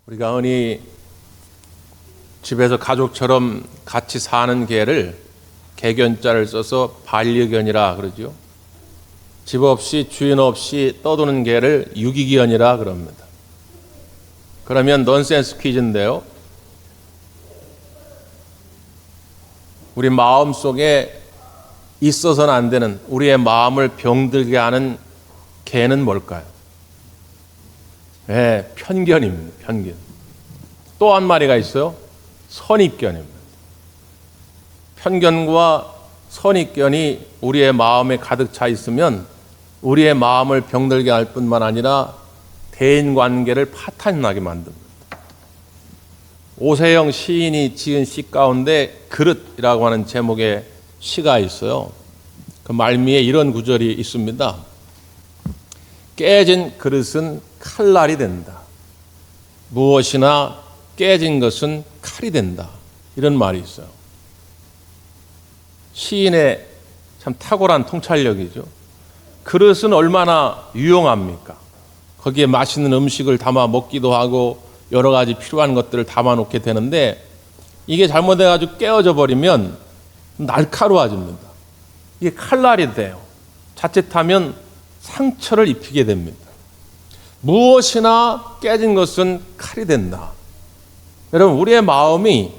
우리가 흔히 집에서 가족처럼 같이 사는 개를 개견자를 써서 반려견이라 그러죠. 집 없이 주인 없이 떠도는 개를 유기견이라 그럽니다. 그러면 넌센스 퀴즈인데요. 우리 마음 속에 있어서는 안 되는 우리의 마음을 병들게 하는 개는 뭘까요? 네, 편견입니다. 편견. 또 한 마리가 있어요. 선입견입니다. 편견과 선입견이 우리의 마음에 가득 차 있으면 우리의 마음을 병들게 할 뿐만 아니라 대인관계를 파탄나게 만듭니다. 오세영 시인이 지은 시 가운데 그릇이라고 하는 제목의 시가 있어요. 그 말미에 이런 구절이 있습니다. 깨진 그릇은 칼날이 된다. 무엇이나 깨진 것은 칼이 된다. 이런 말이 있어요. 시인의 참 탁월한 통찰력이죠. 그릇은 얼마나 유용합니까? 거기에 맛있는 음식을 담아 먹기도 하고 여러 가지 필요한 것들을 담아 놓게 되는데 이게 잘못해가지고 깨어져 버리면 날카로워집니다. 이게 칼날이 돼요. 자칫하면 상처를 입히게 됩니다. 무엇이나 깨진 것은 칼이 된다. 여러분, 우리의 마음이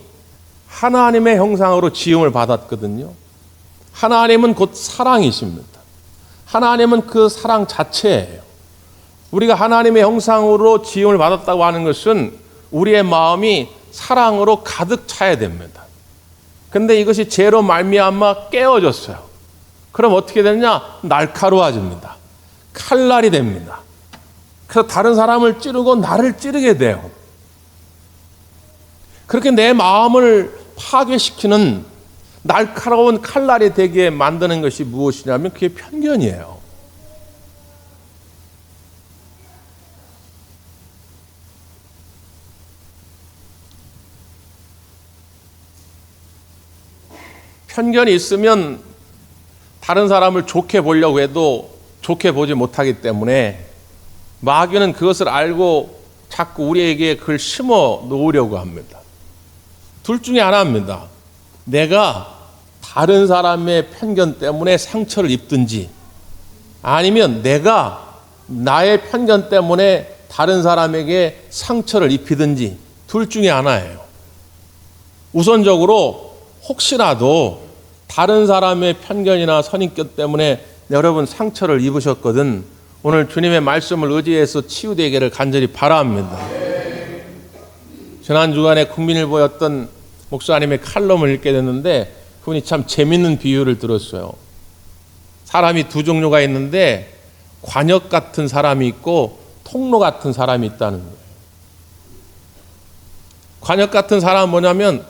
하나님의 형상으로 지음을 받았거든요. 하나님은 곧 사랑이십니다. 하나님은 그 사랑 자체예요. 우리가 하나님의 형상으로 지음을 받았다고 하는 것은 우리의 마음이 사랑으로 가득 차야 됩니다. 근데 이것이 죄로 말미암아 깨어졌어요. 그럼 어떻게 되느냐? 날카로워집니다. 칼날이 됩니다. 그래서 다른 사람을 찌르고 나를 찌르게 돼요. 그렇게 내 마음을 파괴시키는 날카로운 칼날이 되게 만드는 것이 무엇이냐면 그게 편견이에요. 편견이 있으면 다른 사람을 좋게 보려고 해도 좋게 보지 못하기 때문에 마귀는 그것을 알고 자꾸 우리에게 그걸 심어 놓으려고 합니다. 둘 중에 하나입니다. 내가 다른 사람의 편견 때문에 상처를 입든지 아니면 내가 나의 편견 때문에 다른 사람에게 상처를 입히든지 둘 중에 하나예요. 우선적으로 혹시라도 다른 사람의 편견이나 선입견 때문에 여러분 상처를 입으셨거든 오늘 주님의 말씀을 의지해서 치유되기를 간절히 바랍니다. 지난 주간에 국민일보였던 목사님의 칼럼을 읽게 됐는데 그분이 참 재밌는 비유를 들었어요. 사람이 두 종류가 있는데 관역 같은 사람이 있고 통로 같은 사람이 있다는 거예요. 관역 같은 사람은 뭐냐면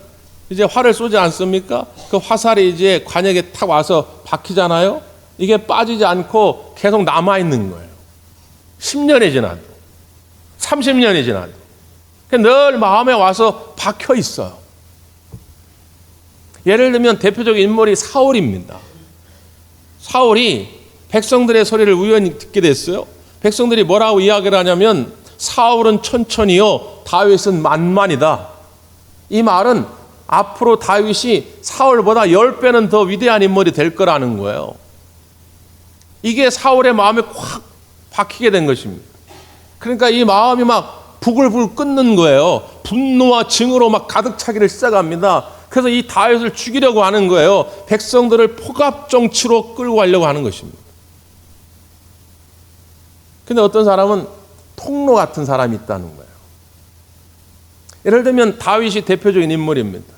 이제 활을 쏘지 않습니까? 그 화살이 이제 관역에 탁 와서 박히잖아요. 이게 빠지지 않고 계속 남아있는 거예요. 10년이 지나도 30년이 지나도 늘 마음에 와서 박혀 있어요. 예를 들면 대표적인 인물이 사울입니다. 사울이 백성들의 소리를 우연히 듣게 됐어요. 백성들이 뭐라고 이야기를 하냐면 사울은 천천히요 다윗은 만만이다. 이 말은 앞으로 다윗이 사울보다 10배는 더 위대한 인물이 될 거라는 거예요. 이게 사울의 마음에 확 박히게 된 것입니다. 그러니까 이 마음이 막 부글부글 끓는 거예요. 분노와 증오로 막 가득 차기를 시작합니다. 그래서 이 다윗을 죽이려고 하는 거예요. 백성들을 포갑정치로 끌고 가려고 하는 것입니다. 근데 어떤 사람은 통로 같은 사람이 있다는 거예요. 예를 들면 다윗이 대표적인 인물입니다.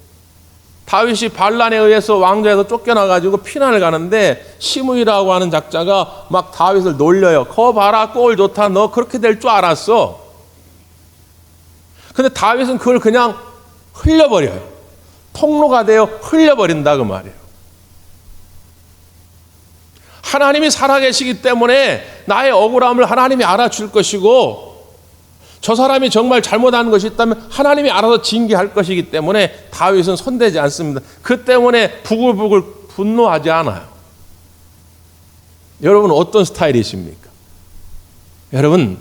다윗이 반란에 의해서 왕좌에서 쫓겨나가지고 피난을 가는데 시므이라고 하는 작자가 막 다윗을 놀려요. 거 봐라, 꼴 좋다. 너 그렇게 될 줄 알았어. 근데 다윗은 그걸 그냥 흘려버려요. 통로가 되어 흘려버린다 그 말이에요. 하나님이 살아계시기 때문에 나의 억울함을 하나님이 알아줄 것이고 저 사람이 정말 잘못한 것이 있다면 하나님이 알아서 징계할 것이기 때문에 다윗은 손대지 않습니다. 그 때문에 부글부글 분노하지 않아요. 여러분 어떤 스타일이십니까? 여러분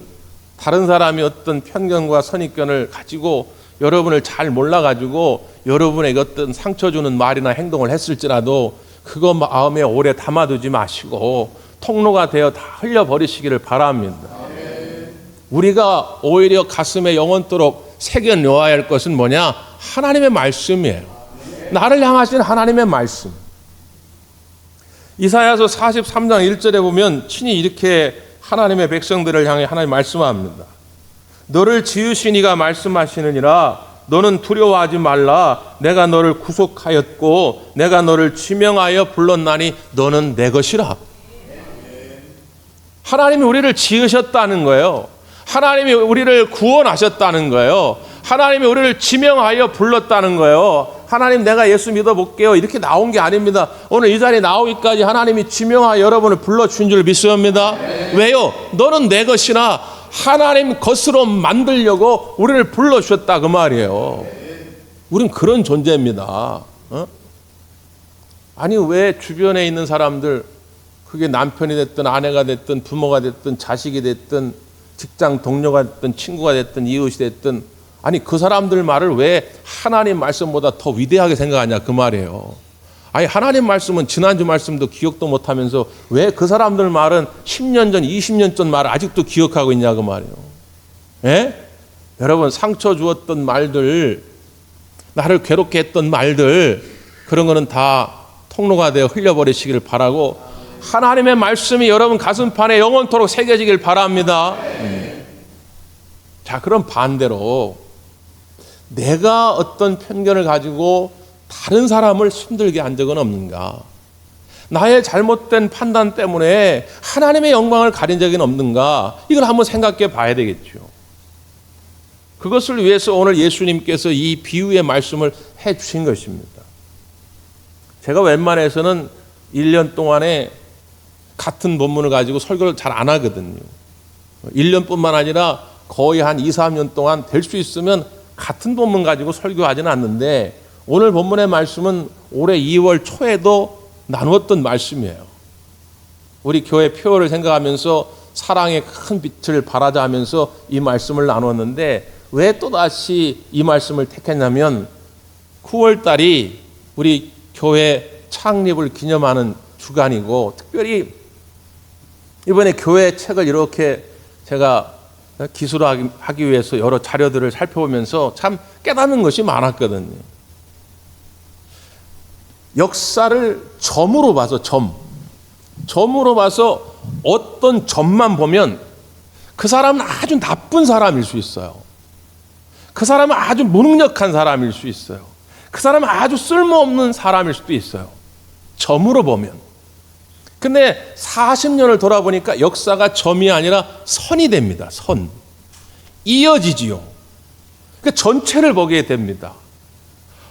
다른 사람이 어떤 편견과 선입견을 가지고 여러분을 잘 몰라가지고 여러분에게 어떤 상처 주는 말이나 행동을 했을지라도 그거 마음에 오래 담아두지 마시고 통로가 되어 다 흘려버리시기를 바랍니다. 우리가 오히려 가슴에 영원토록 새겨놓아야 할 것은 뭐냐? 하나님의 말씀이에요. 나를 향하신 하나님의 말씀. 이사야서 43장 1절에 보면 친히 이렇게 하나님의 백성들을 향해 하나님 말씀합니다. 너를 지으신 이가 말씀하시느니라. 너는 두려워하지 말라. 내가 너를 구속하였고 내가 너를 지명하여 불렀나니 너는 내 것이라. 하나님이 우리를 지으셨다는 거예요. 하나님이 우리를 구원하셨다는 거예요. 하나님이 우리를 지명하여 불렀다는 거예요. 하나님 내가 예수 믿어볼게요. 이렇게 나온 게 아닙니다. 오늘 이 자리에 나오기까지 하나님이 지명하여 여러분을 불러준 줄 믿습니다. 왜요? 너는 내 것이나 하나님 것으로 만들려고 우리를 불러주셨다 그 말이에요. 우린 그런 존재입니다. 아니 왜 주변에 있는 사람들, 그게 남편이 됐든 아내가 됐든 부모가 됐든 자식이 됐든 직장 동료가 됐든 친구가 됐든 이웃이 됐든, 아니 그 사람들 말을 왜 하나님 말씀보다 더 위대하게 생각하냐 그 말이에요. 아니 하나님 말씀은 지난주 말씀도 기억도 못하면서 왜 그 사람들 말은 10년 전 20년 전 말을 아직도 기억하고 있냐 그 말이에요. 예? 여러분 상처 주었던 말들, 나를 괴롭게 했던 말들, 그런 거는 다 통로가 되어 흘려버리시기를 바라고 하나님의 말씀이 여러분 가슴판에 영원토록 새겨지길 바랍니다. 자, 그럼 반대로 내가 어떤 편견을 가지고 다른 사람을 힘들게 한 적은 없는가? 나의 잘못된 판단 때문에 하나님의 영광을 가린 적은 없는가? 이걸 한번 생각해 봐야 되겠죠. 그것을 위해서 오늘 예수님께서 이 비유의 말씀을 해 주신 것입니다. 제가 웬만해서는 1년 동안에 같은 본문을 가지고 설교를 잘 안 하거든요. 1년뿐만 아니라 거의 한 2, 3년 동안 될 수 있으면 같은 본문 가지고 설교하지는 않는데 오늘 본문의 말씀은 올해 2월 초에도 나누었던 말씀이에요. 우리 교회 표어를 생각하면서 사랑의 큰 빛을 발하자 하면서 이 말씀을 나누었는데 왜 또다시 이 말씀을 택했냐면 9월 달이 우리 교회 창립을 기념하는 주간이고 특별히 이번에 교회 책을 이렇게 제가 기술하기 위해서 여러 자료들을 살펴보면서 참 깨닫는 것이 많았거든요. 역사를 점으로 봐서 점으로 봐서 어떤 점만 보면 그 사람은 아주 나쁜 사람일 수 있어요. 그 사람은 아주 무능력한 사람일 수 있어요. 그 사람은 아주 쓸모없는 사람일 수도 있어요. 점으로 보면. 근데 40년을 돌아보니까 역사가 점이 아니라 선이 됩니다. 선. 이어지지요. 그러니까 전체를 보게 됩니다.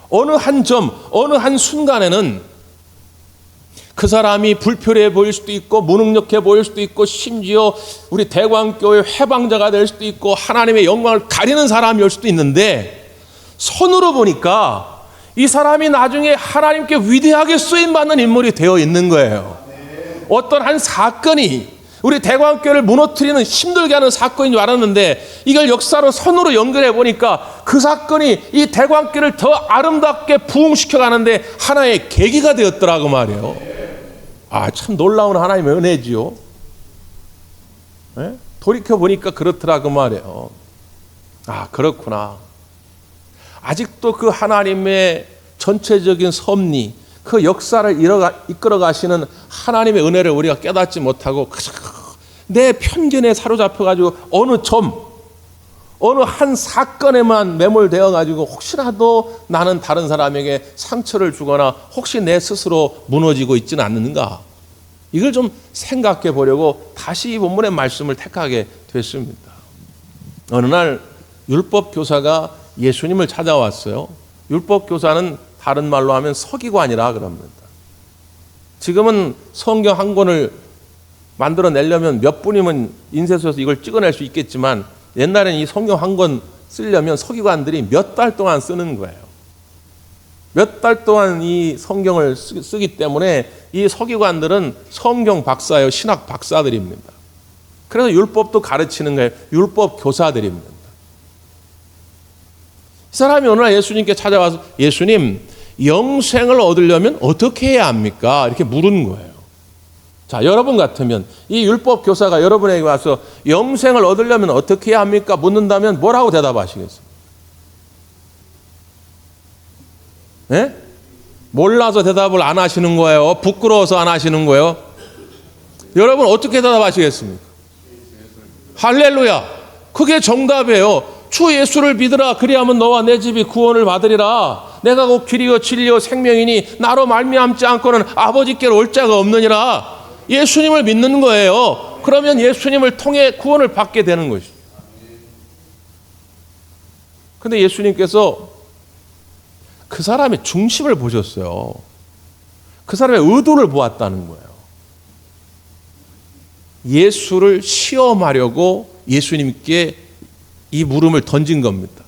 어느 한 점, 어느 한 순간에는 그 사람이 불필요해 보일 수도 있고 무능력해 보일 수도 있고 심지어 우리 대광교회 해방자가 될 수도 있고 하나님의 영광을 가리는 사람일 수도 있는데 선으로 보니까 이 사람이 나중에 하나님께 위대하게 쓰임받는 인물이 되어 있는 거예요. 어떤 한 사건이 우리 대광교회를 무너뜨리는 힘들게 하는 사건인 줄 알았는데 이걸 역사로 선으로 연결해 보니까 그 사건이 이 대광교회를 더 아름답게 부흥시켜 가는데 하나의 계기가 되었더라고 말이에요. 아, 참 놀라운 하나님의 은혜지요. 네? 돌이켜 보니까 그렇더라고 말이에요. 아, 그렇구나. 아직도 그 하나님의 전체적인 섭리, 그 역사를 이끌어 가시는 하나님의 은혜를 우리가 깨닫지 못하고 내 편견에 사로잡혀 가지고 어느 점, 어느 한 사건에만 매몰되어 가지고 혹시라도 나는 다른 사람에게 상처를 주거나 혹시 내 스스로 무너지고 있지는 않는가? 이걸 좀 생각해 보려고 다시 이 본문의 말씀을 택하게 됐습니다. 어느 날 율법 교사가 예수님을 찾아왔어요. 율법 교사는 다른 말로 하면 서기관이라 그럽니다. 지금은 성경 한 권을 만들어내려면 몇 분이면 인쇄소에서 이걸 찍어낼 수 있겠지만 옛날에는 이 성경 한 권 쓰려면 서기관들이 몇 달 동안 쓰는 거예요. 몇 달 동안 이 성경을 쓰기 때문에 이 서기관들은 성경 박사예요. 신학 박사들입니다. 그래서 율법도 가르치는 거예요. 율법 교사들입니다. 이 사람이 어느 날 예수님께 찾아와서 예수님, 영생을 얻으려면 어떻게 해야 합니까? 이렇게 물은 거예요. 자, 여러분 같으면 이 율법 교사가 여러분에게 와서 영생을 얻으려면 어떻게 해야 합니까? 묻는다면 뭐라고 대답하시겠습니까? 네? 몰라서 대답을 안 하시는 거예요? 부끄러워서 안 하시는 거예요? 여러분 어떻게 대답하시겠습니까? 할렐루야! 그게 정답이에요. 주 예수를 믿으라. 그리하면 너와 내 집이 구원을 받으리라. 내가 곧 길이요 진리요 생명이니 나로 말미암지 않고는 아버지께로 올 자가 없느니라. 예수님을 믿는 거예요. 그러면 예수님을 통해 구원을 받게 되는 것이죠. 그런데 예수님께서 그 사람의 중심을 보셨어요. 그 사람의 의도를 보았다는 거예요. 예수를 시험하려고 예수님께 이 물음을 던진 겁니다.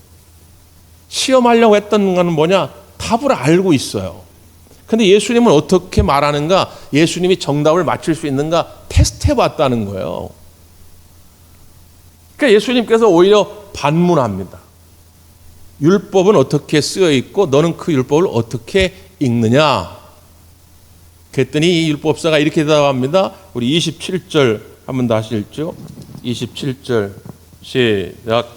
시험하려고 했던 건 뭐냐? 답을 알고 있어요. 근데 예수님은 어떻게 말하는가? 예수님이 정답을 맞출 수 있는가? 테스트해 봤다는 거예요. 그러니까 예수님께서 오히려 반문합니다. 율법은 어떻게 쓰여 있고 너는 그 율법을 어떻게 읽느냐? 그랬더니 이 율법사가 이렇게 대답합니다. 우리 27절 한번 다시 읽죠. 27절 시작.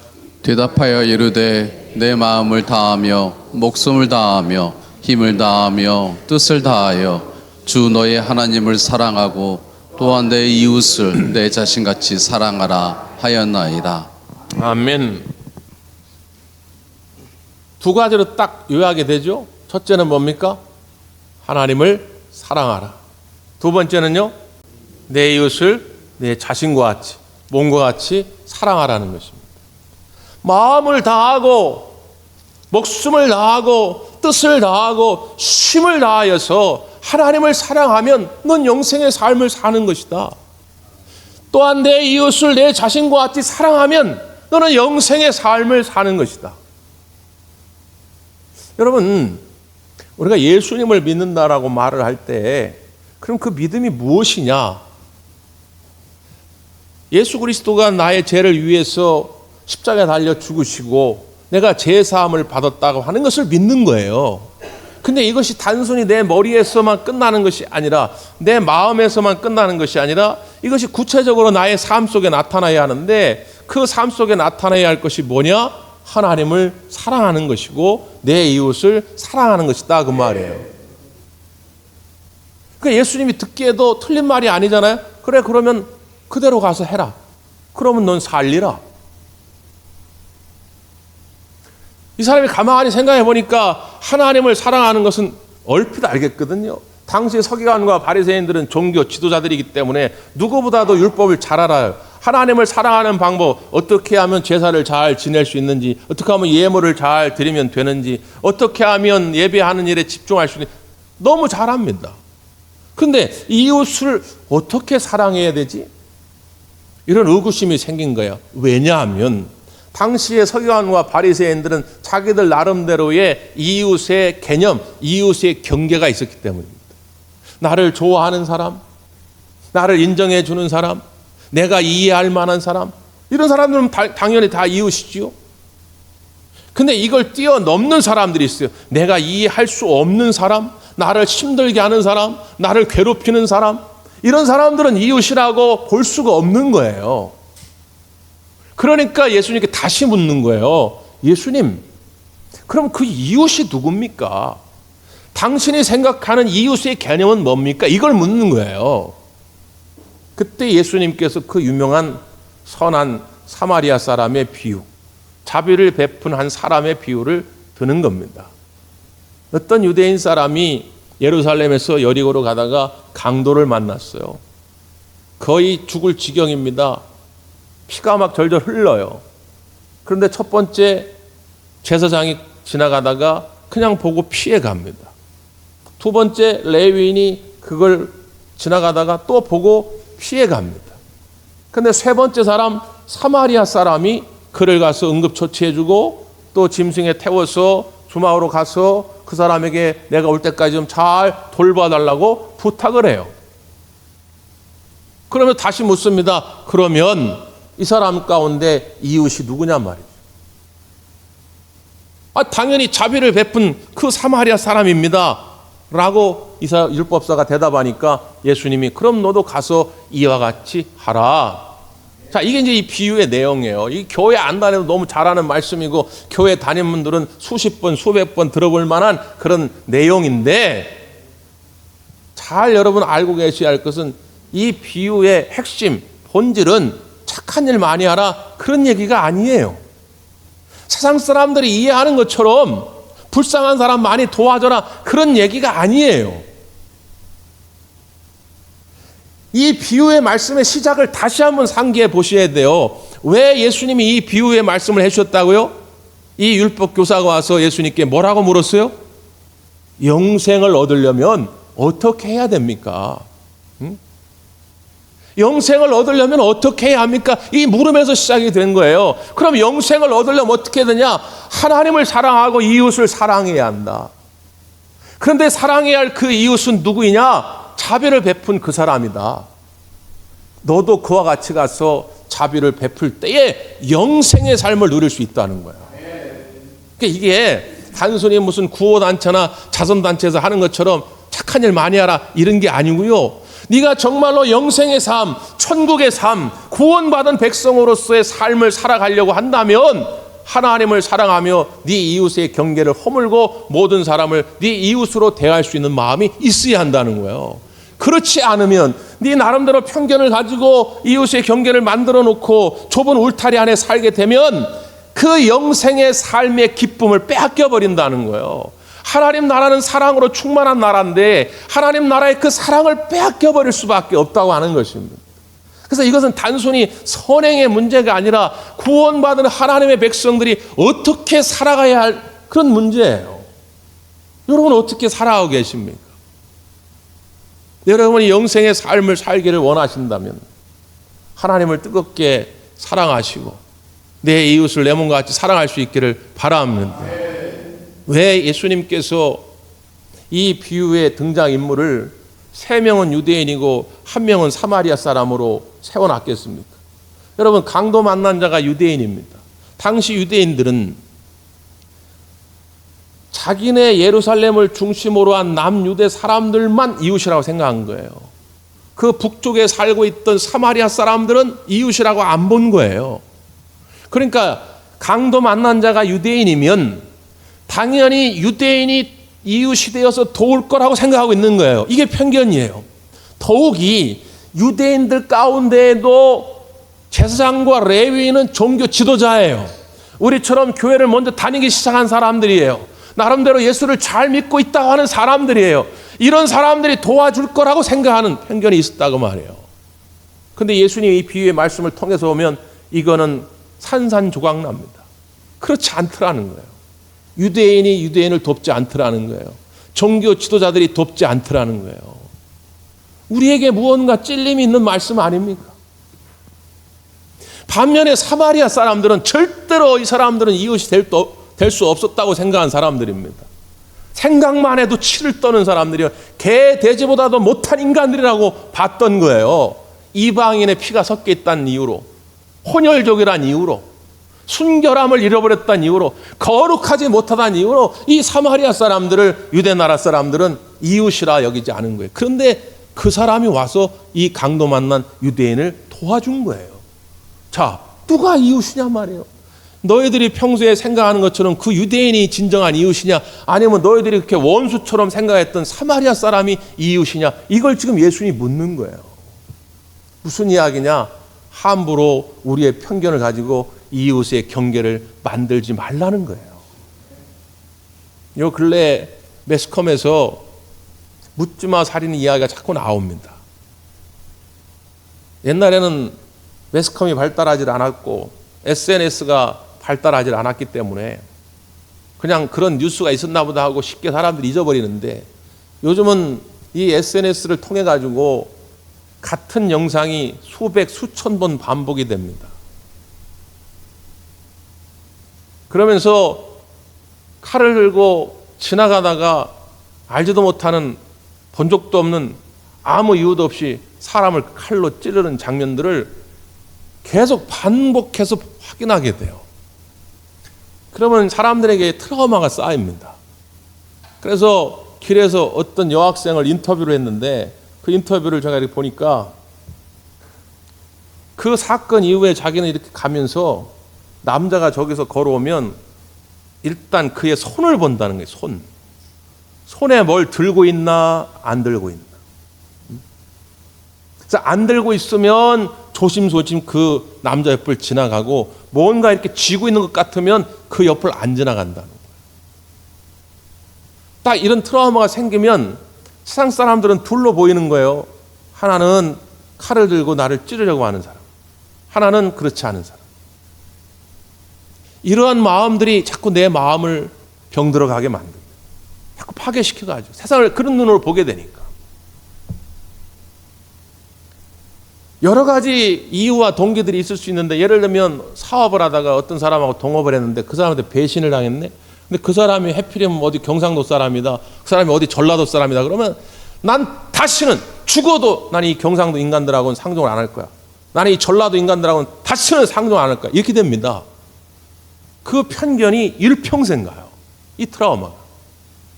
대답하여 이르되 내 마음을 다하며 목숨을 다하며 힘을 다하며 뜻을 다하여 주 너의 하나님을 사랑하고 또한 내 이웃을 내 자신같이 사랑하라 하였나이다. 아멘. 두 가지로 딱 요약이 되죠. 첫째는 뭡니까? 하나님을 사랑하라. 두 번째는요, 내 이웃을 내 자신과 같이, 몸과 같이 사랑하라는 것입니다. 마음을 다하고 목숨을 다하고 뜻을 다하고 힘을 다하여서 하나님을 사랑하면 넌 영생의 삶을 사는 것이다. 또한 내 이웃을 내 자신과 같이 사랑하면 너는 영생의 삶을 사는 것이다. 여러분, 우리가 예수님을 믿는다라고 말을 할 때 그럼 그 믿음이 무엇이냐? 예수 그리스도가 나의 죄를 위해서 십자가에 달려 죽으시고 내가 죄사함을 받았다고 하는 것을 믿는 거예요. 근데 이것이 단순히 내 머리에서만 끝나는 것이 아니라 내 마음에서만 끝나는 것이 아니라 이것이 구체적으로 나의 삶 속에 나타나야 하는데 그 삶 속에 나타나야 할 것이 뭐냐? 하나님을 사랑하는 것이고 내 이웃을 사랑하는 것이다 그 말이에요. 그러니까 예수님이 듣기에도 틀린 말이 아니잖아요. 그래 그러면 그대로 가서 해라. 그러면 넌 살리라. 이 사람이 가만히 생각해 보니까 하나님을 사랑하는 것은 얼핏 알겠거든요. 당시 서기관과 바리새인들은 종교 지도자들이기 때문에 누구보다도 율법을 잘 알아요. 하나님을 사랑하는 방법, 어떻게 하면 제사를 잘 지낼 수 있는지, 어떻게 하면 예물을 잘 드리면 되는지, 어떻게 하면 예배하는 일에 집중할 수 있는지 너무 잘 압니다. 근데 이웃을 어떻게 사랑해야 되지? 이런 의구심이 생긴 거예요. 왜냐하면 당시의 서기관과 바리새인들은 자기들 나름대로의 이웃의 개념, 이웃의 경계가 있었기 때문입니다. 나를 좋아하는 사람, 나를 인정해 주는 사람, 내가 이해할 만한 사람, 이런 사람들은 당연히 다 이웃이지요. 근데 이걸 뛰어넘는 사람들이 있어요. 내가 이해할 수 없는 사람, 나를 힘들게 하는 사람, 나를 괴롭히는 사람, 이런 사람들은 이웃이라고 볼 수가 없는 거예요. 그러니까 예수님께 다시 묻는 거예요. 예수님, 그럼 그 이웃이 누굽니까? 당신이 생각하는 이웃의 개념은 뭡니까? 이걸 묻는 거예요. 그때 예수님께서 그 유명한 선한 사마리아 사람의 비유, 자비를 베푼 한 사람의 비유를 드는 겁니다. 어떤 유대인 사람이 예루살렘에서 여리고로 가다가 강도를 만났어요. 거의 죽을 지경입니다. 피가 막 절절 흘러요. 그런데 첫 번째 제사장이 지나가다가 그냥 보고 피해 갑니다. 두 번째 레위인이 그걸 지나가다가 또 보고 피해 갑니다. 그런데 세 번째 사람 사마리아 사람이 그를 가서 응급처치해주고 또 짐승에 태워서 주마으로 가서 그 사람에게 내가 올 때까지 좀 잘 돌봐달라고 부탁을 해요. 그러면 다시 묻습니다. 그러면 이 사람 가운데 이웃이 누구냐 말이죠. 당연히 자비를 베푼 그 사마리아 사람입니다. 라고 율법사가 대답하니까 예수님이 그럼 너도 가서 이와 같이 하라. 자, 이게 이제 이 비유의 내용이에요. 이 교회 안 다녀도 너무 잘하는 말씀이고 교회 다니는 분들은 수십 번, 수백 번 들어볼 만한 그런 내용인데 잘 여러분 알고 계셔야 할 것은 이 비유의 핵심, 본질은 착한 일 많이 하라 그런 얘기가 아니에요. 세상 사람들이 이해하는 것처럼 불쌍한 사람 많이 도와줘라 그런 얘기가 아니에요. 이 비유의 말씀의 시작을 다시 한번 상기해 보셔야 돼요. 왜 예수님이 이 비유의 말씀을 해주셨다고요? 이 율법 교사가 와서 예수님께 뭐라고 물었어요? 영생을 얻으려면 어떻게 해야 됩니까? 영생을 얻으려면 어떻게 해야 합니까? 이 물음에서 시작이 된 거예요. 그럼 영생을 얻으려면 어떻게 해야 되냐? 하나님을 사랑하고 이웃을 사랑해야 한다. 그런데 사랑해야 할 그 이웃은 누구이냐? 자비를 베푼 그 사람이다. 너도 그와 같이 가서 자비를 베풀 때에 영생의 삶을 누릴 수 있다는 거예요. 그러니까 이게 단순히 무슨 구호단체나 자선단체에서 하는 것처럼 착한 일 많이 하라 이런 게 아니고요. 네가 정말로 영생의 삶, 천국의 삶, 구원받은 백성으로서의 삶을 살아가려고 한다면 하나님을 사랑하며 네 이웃의 경계를 허물고 모든 사람을 네 이웃으로 대할 수 있는 마음이 있어야 한다는 거예요. 그렇지 않으면 네 나름대로 편견을 가지고 이웃의 경계를 만들어 놓고 좁은 울타리 안에 살게 되면 그 영생의 삶의 기쁨을 빼앗겨 버린다는 거예요. 하나님 나라는 사랑으로 충만한 나라인데 하나님 나라의 그 사랑을 빼앗겨 버릴 수밖에 없다고 하는 것입니다. 그래서 이것은 단순히 선행의 문제가 아니라 구원받은 하나님의 백성들이 어떻게 살아가야 할 그런 문제예요. 여러분은 어떻게 살아가고 계십니까? 여러분이 영생의 삶을 살기를 원하신다면 하나님을 뜨겁게 사랑하시고 내 이웃을 내 몸과 같이 사랑할 수 있기를 바랍니다. 왜 예수님께서 이 비유의 등장인물을 3명은 유대인이고 1명은 사마리아 사람으로 세워놨겠습니까? 여러분, 강도 만난 자가 유대인입니다. 당시 유대인들은 자기네 예루살렘을 중심으로 한 남유대 사람들만 이웃이라고 생각한 거예요. 그 북쪽에 살고 있던 사마리아 사람들은 이웃이라고 안 본 거예요. 그러니까 강도 만난 자가 유대인이면 당연히 유대인이 이웃이 되어서 도울 거라고 생각하고 있는 거예요. 이게 편견이에요. 더욱이 유대인들 가운데에도 제사장과 레위인은 종교 지도자예요. 우리처럼 교회를 먼저 다니기 시작한 사람들이에요. 나름대로 예수를 잘 믿고 있다고 하는 사람들이에요. 이런 사람들이 도와줄 거라고 생각하는 편견이 있었다고 말해요. 그런데 예수님이 이 비유의 말씀을 통해서 보면 이거는 산산조각납니다. 그렇지 않더라는 거예요. 유대인이 유대인을 돕지 않더라는 거예요. 종교 지도자들이 돕지 않더라는 거예요. 우리에게 무언가 찔림이 있는 말씀 아닙니까? 반면에 사마리아 사람들은 절대로 이 사람들은 이웃이 될 수 없었다고 생각한 사람들입니다. 생각만 해도 치를 떠는 사람들이요. 개, 돼지보다도 못한 인간들이라고 봤던 거예요. 이방인의 피가 섞여 있다는 이유로, 혼혈족이란 이유로, 순결함을 잃어버렸다는 이유로, 거룩하지 못하다는 이유로 이 사마리아 사람들을 유대 나라 사람들은 이웃이라 여기지 않은 거예요. 그런데 그 사람이 와서 이 강도 만난 유대인을 도와준 거예요. 자, 누가 이웃이냐 말이에요. 너희들이 평소에 생각하는 것처럼 그 유대인이 진정한 이웃이냐, 아니면 너희들이 그렇게 원수처럼 생각했던 사마리아 사람이 이웃이냐, 이걸 지금 예수님이 묻는 거예요. 무슨 이야기냐? 함부로 우리의 편견을 가지고 이웃의 경계를 만들지 말라는 거예요. 요 근래 매스컴에서 묻지마 살인 이야기가 자꾸 나옵니다. 옛날에는 매스컴이 발달하지 않았고 SNS가 발달하지 않았기 때문에 그냥 그런 뉴스가 있었나 보다 하고 쉽게 사람들이 잊어버리는데, 요즘은 이 SNS를 통해 가지고 같은 영상이 수백, 수천 번 반복이 됩니다. 그러면서 칼을 들고 지나가다가 알지도 못하는, 본 적도 없는 아무 이유도 없이 사람을 칼로 찌르는 장면들을 계속 반복해서 확인하게 돼요. 그러면 사람들에게 트라우마가 쌓입니다. 그래서 길에서 어떤 여학생을 인터뷰를 했는데 그 인터뷰를 제가 이렇게 보니까 그 사건 이후에 자기는 이렇게 가면서 남자가 저기서 걸어오면 일단 그의 손을 본다는 거예요. 손에 뭘 들고 있나 안 들고 있나. 그래서 안 들고 있으면 조심조심 그 남자 옆을 지나가고 뭔가 이렇게 쥐고 있는 것 같으면 그 옆을 안 지나간다는 거예요. 딱 이런 트라우마가 생기면 세상 사람들은 둘로 보이는 거예요. 하나는 칼을 들고 나를 찌르려고 하는 사람, 하나는 그렇지 않은 사람. 이러한 마음들이 자꾸 내 마음을 병들어가게 만듭니다. 자꾸 파괴시켜가지고 세상을 그런 눈으로 보게 되니까. 여러 가지 이유와 동기들이 있을 수 있는데, 예를 들면 사업을 하다가 어떤 사람하고 동업을 했는데 그 사람한테 배신을 당했네. 근데 그 사람이 해필이면 어디 경상도 사람이다, 그 사람이 어디 전라도 사람이다 그러면 난 다시는 죽어도 난 이 경상도 인간들하고는 상종을 안 할 거야. 나는 이 전라도 인간들하고는 다시는 상종 안 할 거야. 이렇게 됩니다. 그 편견이 일평생 가요. 이 트라우마가.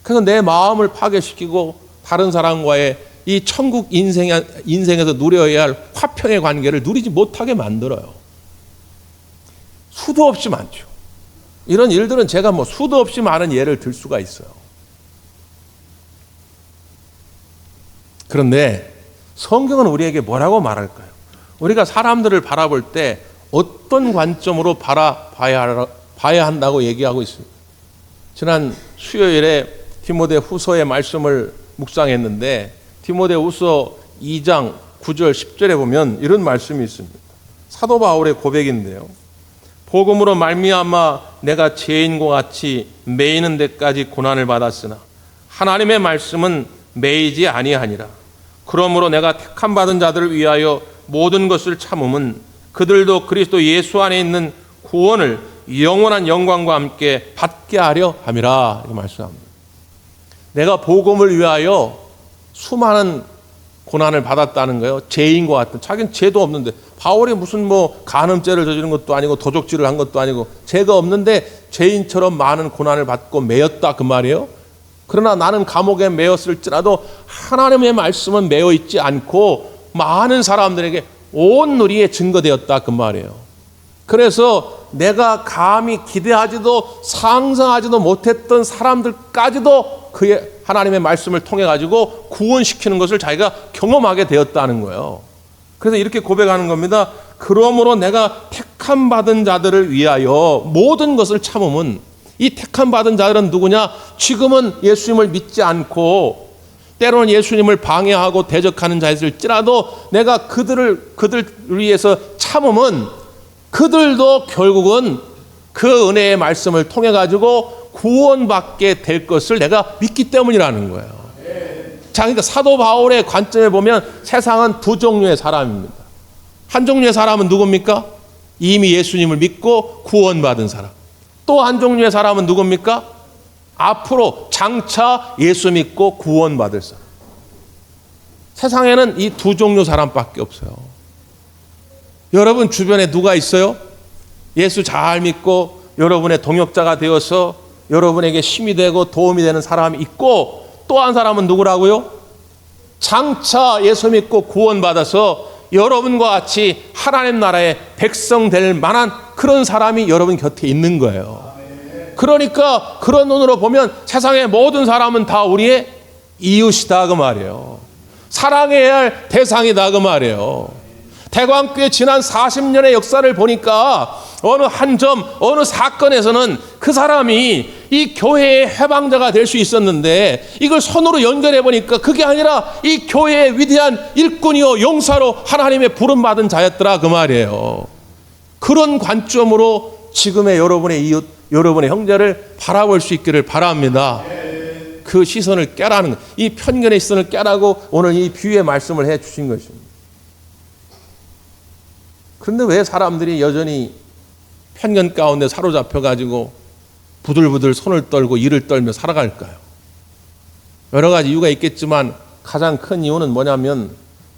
그래서 내 마음을 파괴시키고 다른 사람과의 이 천국 인생에서 누려야 할 화평의 관계를 누리지 못하게 만들어요. 수도 없이 많죠. 이런 일들은 제가 수도 없이 많은 예를 들 수가 있어요. 그런데 성경은 우리에게 뭐라고 말할까요? 우리가 사람들을 바라볼 때 어떤 관점으로 봐야 한다고 얘기하고 있습니다. 지난 수요일에 디모데후서의 말씀을 묵상했는데 디모데후서 2장 9절 10절에 보면 이런 말씀이 있습니다. 사도 바울의 고백인데요. 복음으로 말미암아 내가 죄인과 같이 매이는 데까지 고난을 받았으나 하나님의 말씀은 매이지 아니하니라. 그러므로 내가 택함 받은 자들을 위하여 모든 것을 참음은 그들도 그리스도 예수 안에 있는 구원을 영원한 영광과 함께 받게 하려 함이라. 이렇게 말씀합니다. 내가 복음을 위하여 수많은 고난을 받았다는 거예요. 죄인과 같은. 자기는 죄도 없는데, 바울이 무슨 간음죄를 저지른 것도 아니고 도적질을 한 것도 아니고 죄가 없는데 죄인처럼 많은 고난을 받고 매였다 그 말이에요. 그러나 나는 감옥에 매였을지라도 하나님의 말씀은 매여 있지 않고 많은 사람들에게 온누리에 증거되었다 그 말이에요. 그래서 내가 감히 기대하지도 상상하지도 못했던 사람들까지도 그의 하나님의 말씀을 통해 가지고 구원시키는 것을 자기가 경험하게 되었다는 거예요. 그래서 이렇게 고백하는 겁니다. 그러므로 내가 택함 받은 자들을 위하여 모든 것을 참음은, 이 택함 받은 자들은 누구냐? 지금은 예수님을 믿지 않고 때로는 예수님을 방해하고 대적하는 자일지라도 내가 그들을 위해서 참음은 그들도 결국은 그 은혜의 말씀을 통해 가지고 구원받게 될 것을 내가 믿기 때문이라는 거예요. 자, 그러니까 사도 바울의 관점에 보면 세상은 두 종류의 사람입니다. 한 종류의 사람은 누굽니까? 이미 예수님을 믿고 구원받은 사람. 또 한 종류의 사람은 누굽니까? 앞으로 장차 예수 믿고 구원받을 사람. 세상에는 이 두 종류 사람밖에 없어요. 여러분 주변에 누가 있어요? 예수 잘 믿고 여러분의 동역자가 되어서 여러분에게 힘이 되고 도움이 되는 사람이 있고, 또 한 사람은 누구라고요? 장차 예수 믿고 구원받아서 여러분과 같이 하나님 나라의 백성 될 만한 그런 사람이 여러분 곁에 있는 거예요. 그러니까 그런 눈으로 보면 세상의 모든 사람은 다 우리의 이웃이다 그 말이에요. 사랑해야 할 대상이다 그 말이에요. 대광교회 지난 40년의 역사를 보니까 어느 한 점, 어느 사건에서는 그 사람이 이 교회의 해방자가 될 수 있었는데 이걸 손으로 연결해 보니까 그게 아니라 이 교회의 위대한 일꾼이요 용사로 하나님의 부름받은 자였더라 그 말이에요. 그런 관점으로 지금의 여러분의 이웃, 여러분의 형제를 바라볼 수 있기를 바랍니다. 그 시선을 깨라는, 이 편견의 시선을 깨라고 오늘 이 비유의 말씀을 해 주신 것입니다. 그런데 왜 사람들이 여전히 편견 가운데 사로잡혀가지고 부들부들 손을 떨고 이를 떨며 살아갈까요? 여러 가지 이유가 있겠지만 가장 큰 이유는 뭐냐면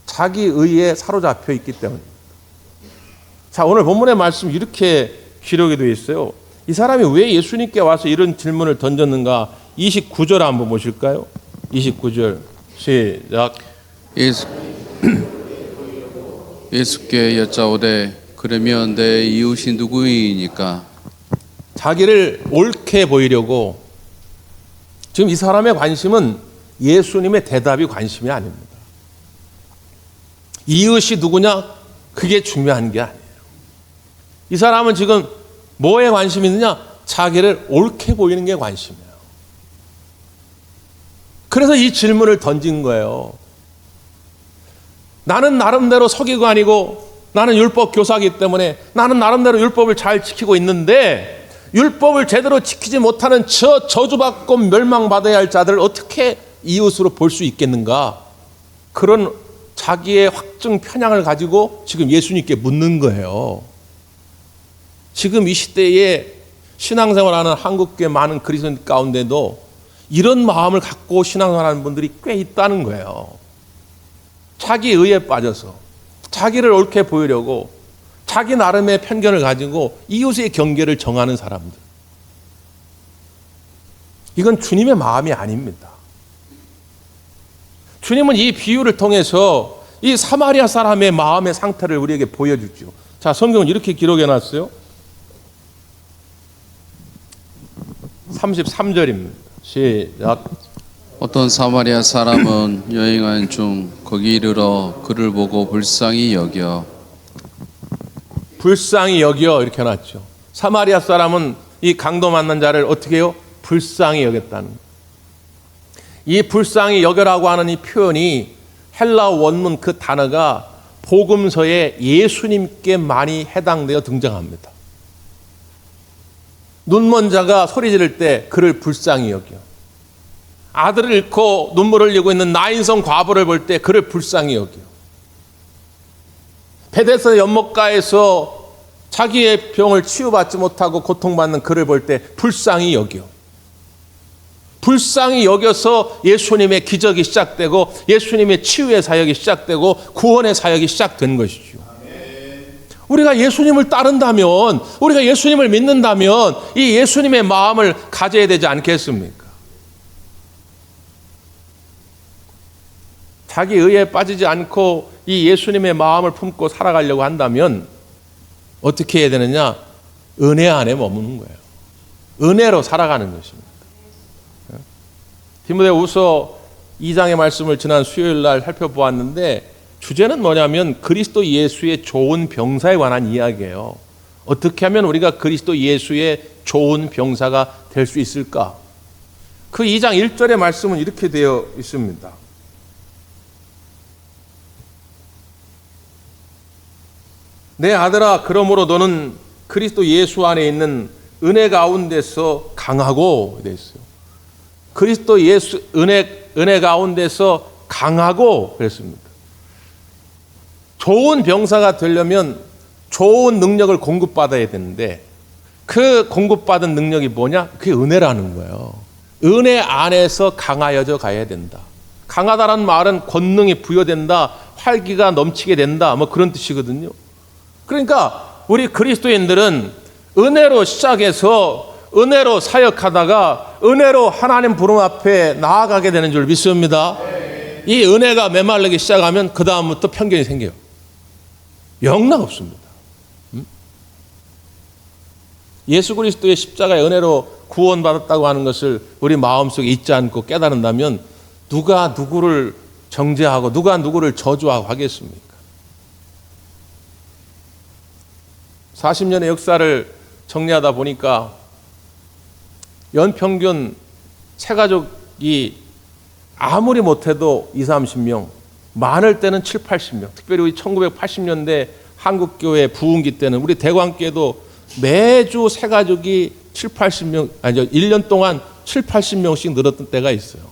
자기 의에 사로잡혀 있기 때문입니다. 자, 오늘 본문의 말씀 이렇게 기록이 되어 있어요. 이 사람이 왜 예수님께 와서 이런 질문을 던졌는가? 29절 한번 보실까요? 29절 시작. 예수께 여짜오되 그러면 내 이웃이 누구이니까? 자기를 옳게 보이려고 지금 이 사람의 관심은 예수님의 대답이 관심이 아닙니다. 이웃이 누구냐? 그게 중요한 게 아니에요. 이 사람은 지금 뭐에 관심이 있느냐? 자기를 옳게 보이는 게 관심이에요. 그래서 이 질문을 던진 거예요. 나는 나름대로 서기관이고 나는 율법 교사이기 때문에 나는 나름대로 율법을 잘 지키고 있는데 율법을 제대로 지키지 못하는 저 저주받고 멸망받아야 할 자들을 어떻게 이웃으로 볼 수 있겠는가? 그런 자기의 확증 편향을 가지고 지금 예수님께 묻는 거예요. 지금 이 시대에 신앙생활하는 한국교회 많은 그리스도인 가운데도 이런 마음을 갖고 신앙생활하는 분들이 꽤 있다는 거예요. 자기 의에 빠져서 자기를 옳게 보이려고 자기 나름의 편견을 가지고 이웃의 경계를 정하는 사람들. 이건 주님의 마음이 아닙니다. 주님은 이 비유를 통해서 이 사마리아 사람의 마음의 상태를 우리에게 보여주죠. 자, 성경은 이렇게 기록해 놨어요. 33절입니다. 시작. 어떤 사마리아 사람은 여행하는 중 거기 이르러 그를 보고 불쌍히 여겨 이렇게 해놨죠. 사마리아 사람은 이 강도 만난 자를 어떻게 해요? 불쌍히 여겼다는 거예요. 이 불쌍히 여겨라고 하는 이 표현이 헬라 원문 그 단어가 복음서에 예수님께 많이 해당되어 등장합니다. 눈먼 자가 소리 지를 때 그를 불쌍히 여겨. 아들을 잃고 눈물을 흘리고 있는 나인성 과부를 볼 때 그를 불쌍히 여겨. 베데스다 연못가에서 자기의 병을 치유받지 못하고 고통받는 그를 볼 때 불쌍히 여겨. 불쌍히 여겨서 예수님의 기적이 시작되고 예수님의 치유의 사역이 시작되고 구원의 사역이 시작된 것이죠. 우리가 예수님을 따른다면, 우리가 예수님을 믿는다면 이 예수님의 마음을 가져야 되지 않겠습니까? 자기 의에 빠지지 않고 이 예수님의 마음을 품고 살아가려고 한다면 어떻게 해야 되느냐? 은혜 안에 머무는 거예요. 은혜로 살아가는 것입니다. 디모데후서 2장의 말씀을 지난 수요일 날 살펴보았는데 주제는 뭐냐면 그리스도 예수의 좋은 병사에 관한 이야기예요. 어떻게 하면 우리가 그리스도 예수의 좋은 병사가 될 수 있을까? 그 2장 1절의 말씀은 이렇게 되어 있습니다. 내 아들아, 그러므로 너는 그리스도 예수 안에 있는 은혜 가운데서 강하고 되어 있어요. 그리스도 예수 은혜 가운데서 강하고 그랬습니다. 좋은 병사가 되려면 좋은 능력을 공급받아야 되는데 그 공급받은 능력이 뭐냐? 그게 은혜라는 거예요. 은혜 안에서 강하여져 가야 된다. 강하다라는 말은 권능이 부여된다, 활기가 넘치게 된다, 뭐 그런 뜻이거든요. 그러니까 우리 그리스도인들은 은혜로 시작해서 은혜로 사역하다가 은혜로 하나님 부름 앞에 나아가게 되는 줄 믿습니다. 이 은혜가 메말르기 시작하면 그 다음부터 편견이 생겨요. 영락 없습니다. 예수 그리스도의 십자가의 은혜로 구원받았다고 하는 것을 우리 마음속에 잊지 않고 깨달은다면 누가 누구를 정죄하고 누가 누구를 저주하고 하겠습니까? 40년의 역사를 정리하다 보니까 연평균 새가족이 아무리 못해도 20, 30명, 많을 때는 7, 80명. 특별히 우리 1980년대 한국교회 부흥기 때는 우리 대광교회도 매주 새가족이 7, 80명, 아니죠. 1년 동안 7, 80명씩 늘었던 때가 있어요.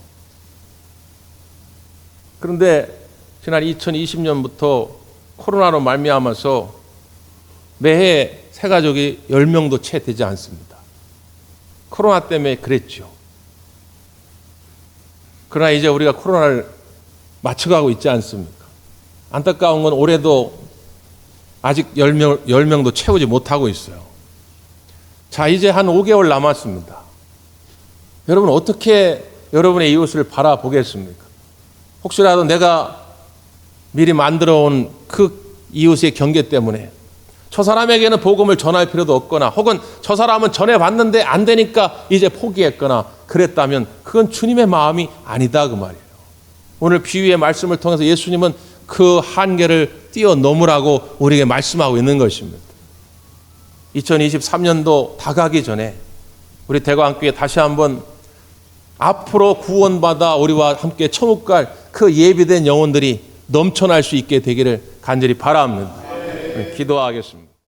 그런데 지난 2020년부터 코로나로 말미암아서 매해 새가족이 10명도 채 되지 않습니다. 코로나 때문에 그랬죠. 그러나 이제 우리가 코로나를 맞춰가고 있지 않습니까? 안타까운 건 올해도 아직 10명도 채우지 못하고 있어요. 자, 이제 한 5개월 남았습니다. 여러분, 어떻게 여러분의 이웃을 바라보겠습니까? 혹시라도 내가 미리 만들어 온 그 이웃의 경계 때문에 저 사람에게는 복음을 전할 필요도 없거나, 혹은 저 사람은 전해봤는데 안 되니까 이제 포기했거나 그랬다면 그건 주님의 마음이 아니다, 그 말이에요. 오늘 비유의 말씀을 통해서 예수님은 그 한계를 뛰어넘으라고 우리에게 말씀하고 있는 것입니다. 2023년도 다가기 전에 우리 대광교회 다시 한번 앞으로 구원받아 우리와 함께 천국 갈 그 예비된 영혼들이 넘쳐날 수 있게 되기를 간절히 바랍니다. 기도하겠습니다.